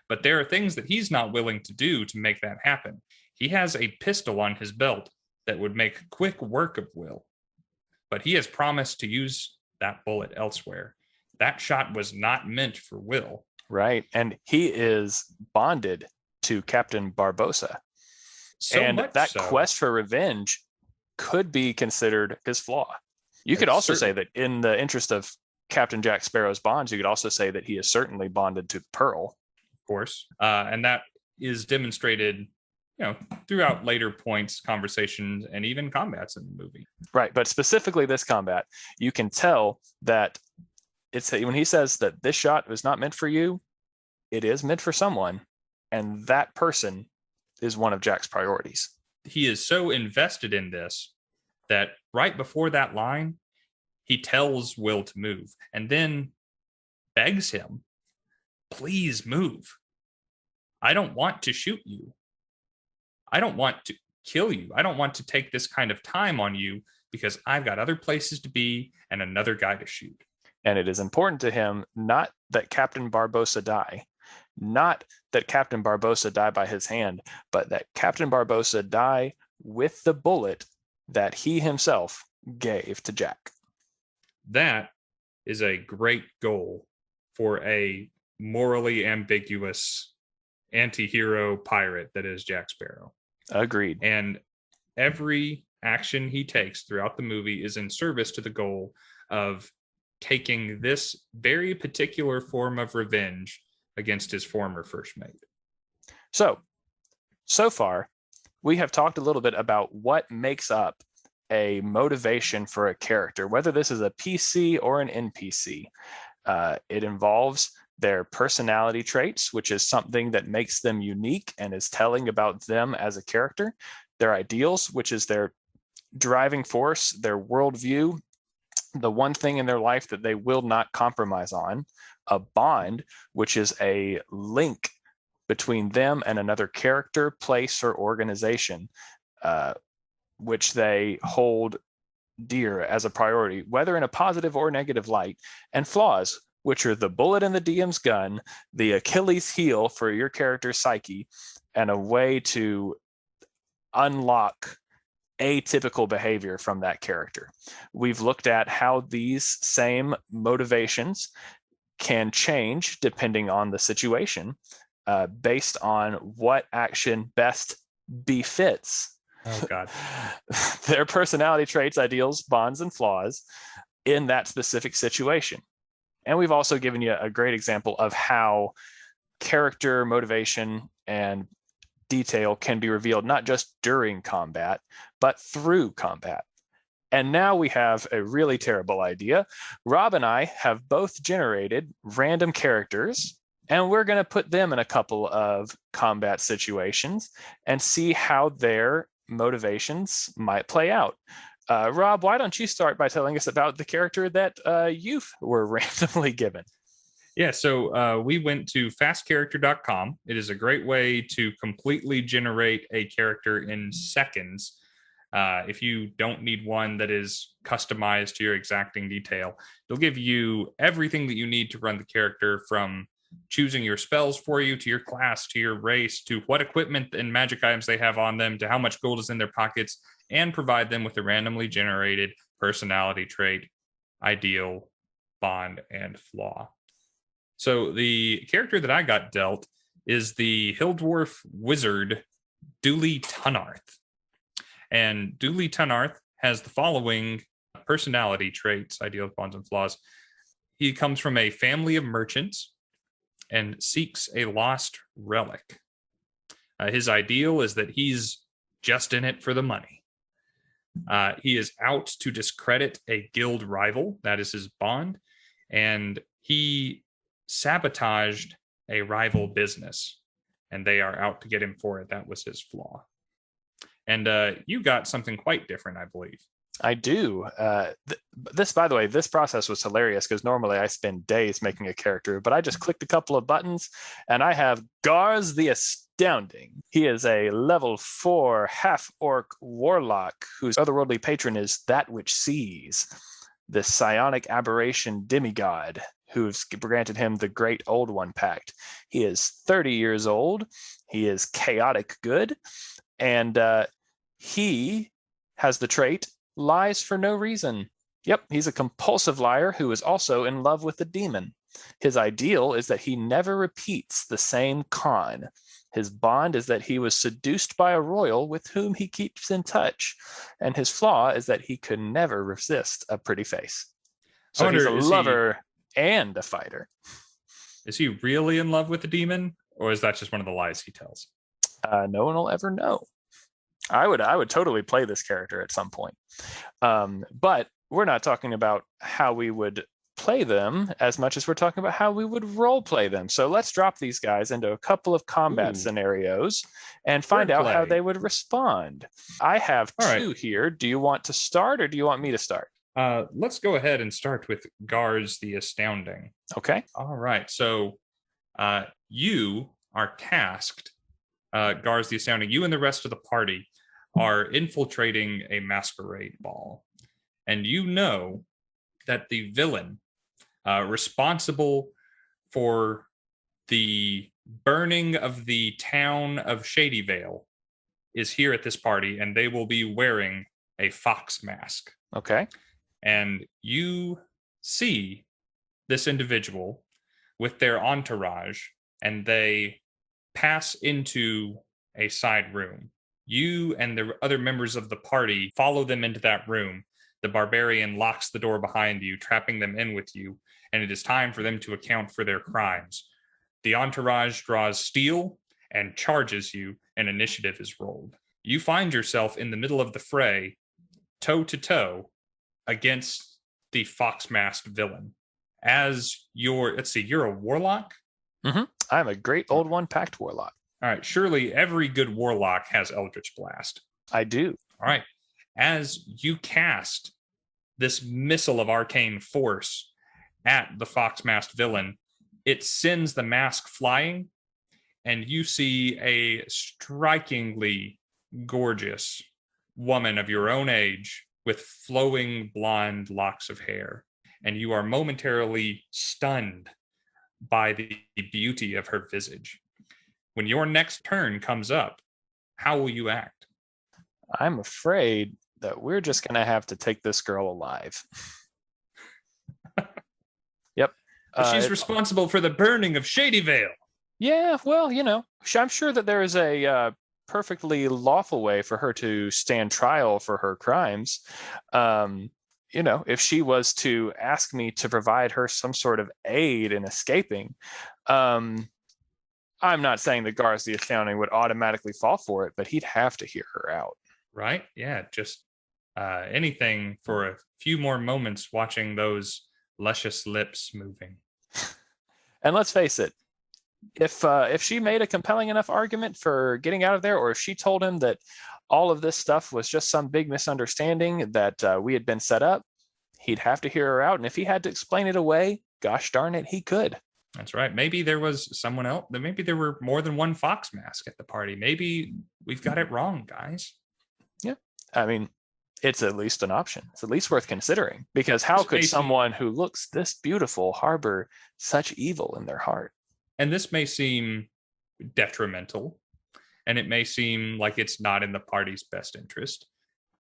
But there are things that he's not willing to do to make that happen. He has a pistol on his belt that would make quick work of Will, but he has promised to use that bullet elsewhere. That shot was not meant for Will. Right. And he is bonded to Captain Barbossa. And that quest for revenge could be considered his flaw. You could also say that in the interest of Captain Jack Sparrow's bonds, you could also say that he is certainly bonded to Pearl. Of course. And that is demonstrated, throughout later points, conversations, and even combats in the movie. Right. But specifically this combat, you can tell that it's when he says that this shot was not meant for you, it is meant for someone. And that person is one of Jack's priorities. He is so invested in this that right before that line, he tells Will to move and then begs him, please move. I don't want to shoot you. I don't want to kill you. I don't want to take this kind of time on you because I've got other places to be and another guy to shoot. And it is important to him not that Captain Barbossa die, not that Captain Barbossa die by his hand, but that Captain Barbossa die with the bullet that he himself gave to Jack. That is a great goal for a morally ambiguous anti-hero pirate that is Jack Sparrow. Agreed. And every action he takes throughout the movie is in service to the goal of taking this very particular form of revenge against his former first mate. So far, we have talked a little bit about what makes up a motivation for a character, whether this is a PC or an NPC. It involves their personality traits, which is something that makes them unique and is telling about them as a character. Their ideals, which is their driving force, their worldview, the one thing in their life that they will not compromise on. A bond, which is a link between them and another character, place, or organization, which they hold dear as a priority, whether in a positive or negative light. And flaws, which are the bullet in the DM's gun, the Achilles heel for your character's psyche, and a way to unlock atypical behavior from that character. We've looked at how these same motivations can change depending on the situation, based on what action best befits Oh, God. their personality traits, ideals, bonds, and flaws in that specific situation. And we've also given you a great example of how character motivation and detail can be revealed not just during combat, but through combat. And now we have a really terrible idea. Rob and I have both generated random characters, and we're going to put them in a couple of combat situations and see how their motivations might play out. Rob, why don't you start by telling us about the character that you were randomly given? Yeah, so we went to fastcharacter.com. It is a great way to completely generate a character in seconds. If you don't need one that is customized to your exacting detail, it'll give you everything that you need to run the character, from choosing your spells for you, to your class, to your race, to what equipment and magic items they have on them, to how much gold is in their pockets, and provide them with a randomly generated personality trait, ideal, bond, and flaw. So the character that I got dealt is the Hill Dwarf wizard, Dooley Tunarth. And Dooley Tunarth has the following personality traits, ideals, bonds, and flaws. He comes from a family of merchants and seeks a lost relic. His ideal is that he's just in it for the money. He is out to discredit a guild rival. That is his bond. And he sabotaged a rival business, and they are out to get him for it. That was his flaw. And you got something quite different, I believe. I do. This, by the way, this process was hilarious because normally I spend days making a character, but I just clicked a couple of buttons and I have Garz the Astounding. He is a level 4 half-orc warlock whose otherworldly patron is That Which Sees, the psionic aberration demigod who's granted him the Great Old One Pact. He is 30 years old. He is chaotic good. And he has the trait lies for no reason. Yep, he's a compulsive liar who is also in love with the demon. His ideal is that he never repeats the same con. His bond is that he was seduced by a royal with whom he keeps in touch. And his flaw is that he could never resist a pretty face. So he's a lover and a fighter. Is he really in love with the demon, or is that just one of the lies he tells? No one will ever know. I would totally play this character at some point. But we're not talking about how we would play them as much as we're talking about how we would role play them. So let's drop these guys into a couple of combat scenarios and find out how they would respond. I have two here. Do you want to start or do you want me to start? Let's go ahead and start with Garz the Astounding. Okay. All right. So you are tasked, Garz the Astounding, you and the rest of the party are infiltrating a masquerade ball. And you know that the villain responsible for the burning of the town of Shadyvale is here at this party, and they will be wearing a fox mask. Okay. And you see this individual with their entourage, and they pass into a side room. You and the other members of the party follow them into that room. The barbarian locks the door behind you, trapping them in with you, and it is time for them to account for their crimes. The entourage draws steel, and charges you, and initiative is rolled. You find yourself in the middle of the fray, toe to toe, against the fox-masked villain. As you're a warlock? Mm-hmm. I'm a great old one packed warlock. All right, surely every good warlock has Eldritch Blast. I do. All right. As you cast this missile of arcane force at the fox-masked villain, it sends the mask flying, and you see a strikingly gorgeous woman of your own age with flowing blonde locks of hair, and you are momentarily stunned by the beauty of her visage. When your next turn comes up, how will you act? I'm afraid that we're just going to have to take this girl alive. Yep. She's responsible for the burning of Shady Vale. Yeah, well, I'm sure that there is a perfectly lawful way for her to stand trial for her crimes. If she was to ask me to provide her some sort of aid in escaping, I'm not saying that Garth the Astounding would automatically fall for it, but he'd have to hear her out. Right? Yeah, just anything for a few more moments watching those luscious lips moving. And let's face it, if she made a compelling enough argument for getting out of there, or if she told him that all of this stuff was just some big misunderstanding that we had been set up, he'd have to hear her out. And if he had to explain it away, gosh darn it, he could. That's right. Maybe there was someone else. Maybe there were more than one fox mask at the party. Maybe we've got it wrong, guys. Yeah. I mean, it's at least an option. It's at least worth considering, because how could someone who looks this beautiful harbor such evil in their heart? And this may seem detrimental, and it may seem like it's not in the party's best interest,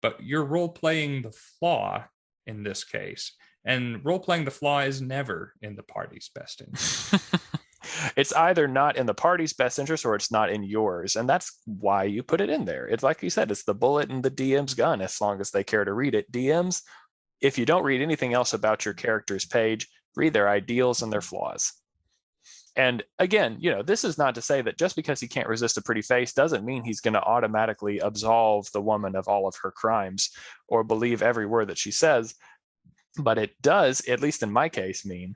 but you're role-playing the flaw in this case. And role-playing the flaw is never in the party's best interest. It's either not in the party's best interest or it's not in yours. And that's why you put it in there. It's like you said, it's the bullet in the DM's gun, as long as they care to read it. DMs, if you don't read anything else about your character's page, read their ideals and their flaws. And again, this is not to say that just because he can't resist a pretty face doesn't mean he's going to automatically absolve the woman of all of her crimes or believe every word that she says. But it does, at least in my case, mean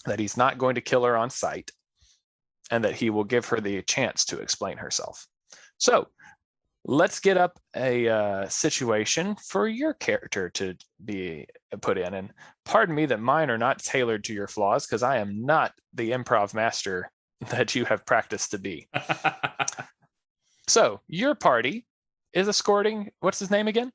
that he's not going to kill her on sight, and that he will give her the chance to explain herself. So let's get up a situation for your character to be put in. And pardon me that mine are not tailored to your flaws, because I am not the improv master that you have practiced to be. So your party is escorting, what's his name again?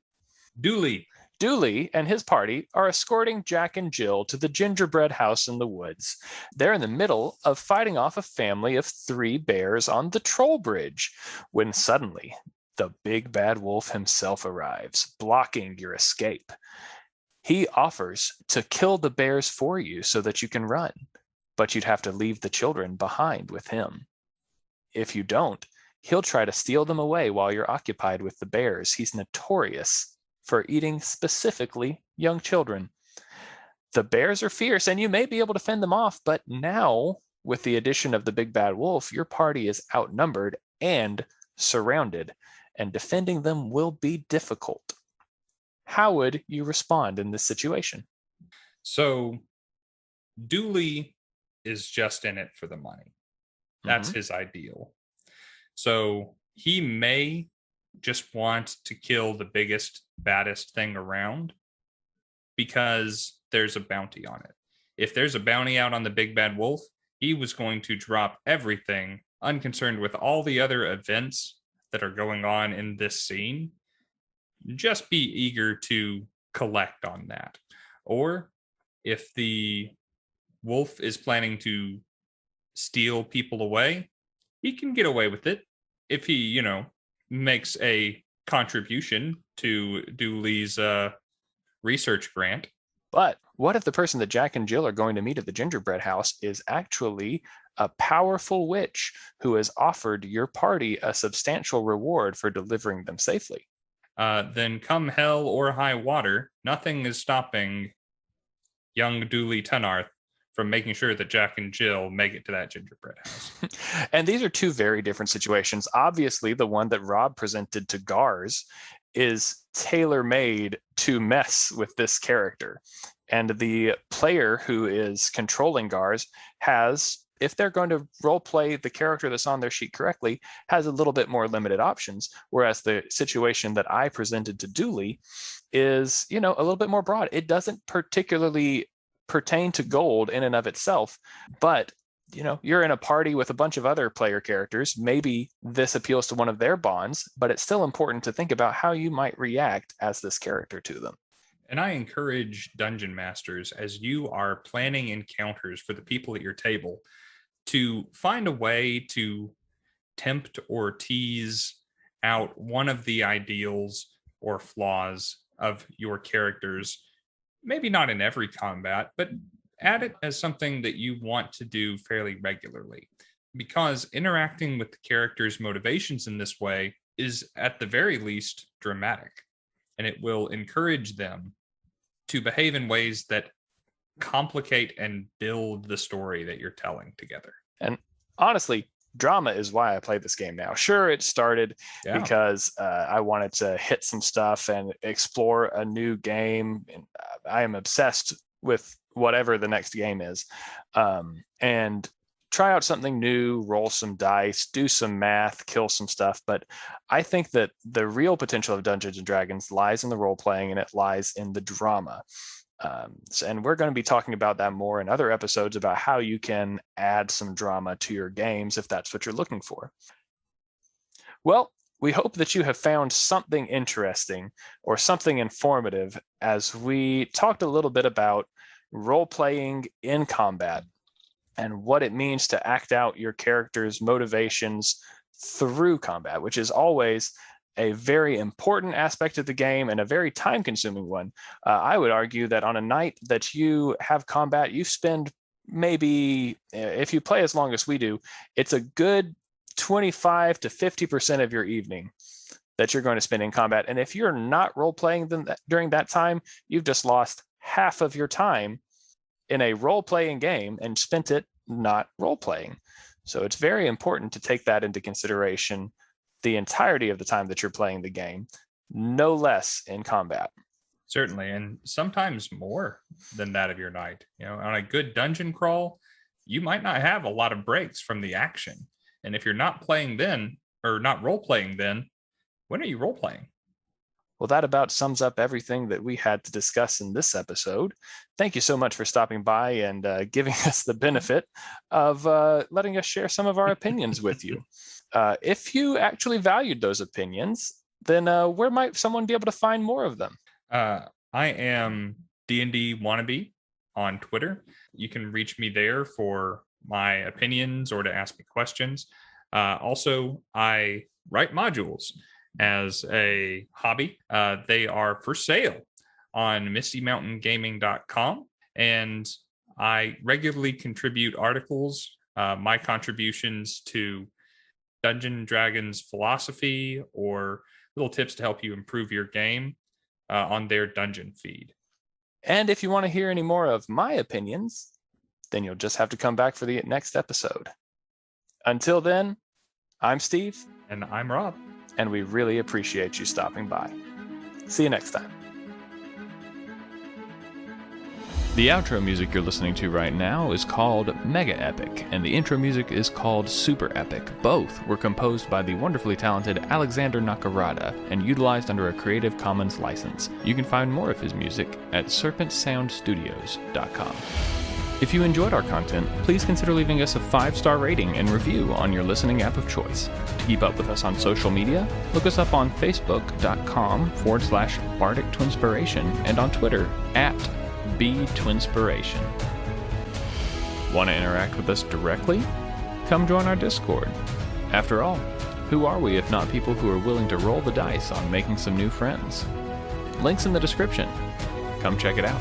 Dooley. Dooley and his party are escorting Jack and Jill to the gingerbread house in the woods. They're in the middle of fighting off a family of 3 bears on the troll bridge, when suddenly the big bad wolf himself arrives, blocking your escape. He offers to kill the bears for you so that you can run, but you'd have to leave the children behind with him. If you don't, he'll try to steal them away while you're occupied with the bears. He's notorious for eating specifically young children. The bears are fierce, and you may be able to fend them off, but now, with the addition of the big bad wolf, your party is outnumbered and surrounded, and defending them will be difficult. How would you respond in this situation? So, Dooley is just in it for the money. That's his ideal. So, he may just want to kill the biggest, baddest thing around because there's a bounty on it. If there's a bounty out on the big bad wolf, he was going to drop everything, unconcerned with all the other events that are going on in this scene. Just be eager to collect on that. Or if the wolf is planning to steal people away, he can get away with it if he, makes a contribution to Dooley's research grant. But what if the person that Jack and Jill are going to meet at the gingerbread house is actually a powerful witch who has offered your party a substantial reward for delivering them safely? Then come hell or high water, nothing is stopping young Dooley Tunarth from making sure that Jack and Jill make it to that gingerbread house. And these are two very different situations. Obviously, the one that Rob presented to Gars is tailor-made to mess with this character. And the player who is controlling Gars has, if they're going to role play the character that's on their sheet correctly, has a little bit more limited options. Whereas the situation that I presented to Dooley is, a little bit more broad. It doesn't particularly pertain to gold in and of itself, but you're in a party with a bunch of other player characters. Maybe this appeals to one of their bonds, but it's still important to think about how you might react as this character to them. And I encourage dungeon masters, as you are planning encounters for the people at your table, to find a way to tempt or tease out one of the ideals or flaws of your characters. Maybe not in every combat, but add it as something that you want to do fairly regularly. Because interacting with the character's motivations in this way is, at the very least, dramatic. And it will encourage them to behave in ways that complicate and build the story that you're telling together. And honestly, drama is why I play this game now. Sure, it started because I wanted to hit some stuff and explore a new game. I am obsessed with whatever the next game is. And try out something new, roll some dice, do some math, kill some stuff. But I think that the real potential of Dungeons and Dragons lies in the role playing, and it lies in the drama. And we're going to be talking about that more in other episodes about how you can add some drama to your games if that's what you're looking for. Well, we hope that you have found something interesting or something informative as we talked a little bit about role-playing in combat and what it means to act out your character's motivations through combat, which is always a very important aspect of the game and a very time-consuming one. I would argue that on a night that you have combat, you spend maybe, if you play as long as we do, it's a good 25 to 50% of your evening that you're going to spend in combat. And if you're not role-playing during that time, you've just lost half of your time in a role-playing game and spent it not role-playing. So it's very important to take that into consideration the entirety of the time that you're playing the game, no less in combat. Certainly, and sometimes more than that of your night. On a good dungeon crawl, you might not have a lot of breaks from the action. And if you're not playing then, or not role-playing then, when are you role-playing? Well, that about sums up everything that we had to discuss in this episode. Thank you so much for stopping by and giving us the benefit of letting us share some of our opinions with you. If you actually valued those opinions, then where might someone be able to find more of them? I am D&D Wannabe on Twitter. You can reach me there for my opinions or to ask me questions. Also, I write modules as a hobby. They are for sale on mistymountaingaming.com, and I regularly contribute articles, my contributions to Dungeons & Dragons philosophy or little tips to help you improve your game on their dungeon feed. And if you want to hear any more of my opinions, then you'll just have to come back for the next episode. Until then, I'm Steve. And I'm Rob. And we really appreciate you stopping by. See you next time. The outro music you're listening to right now is called Mega Epic, and the intro music is called Super Epic. Both were composed by the wonderfully talented Alexander Nakarada and utilized under a Creative Commons license. You can find more of his music at serpentsoundstudios.com. If you enjoyed our content, please consider leaving us a 5-star rating and review on your listening app of choice. To keep up with us on social media, look us up on facebook.com/Bardic Twinspiration and on Twitter @BTwinspiration. Want to interact with us directly? Come join our Discord. After all, who are we if not people who are willing to roll the dice on making some new friends? Links in the description. Come check it out.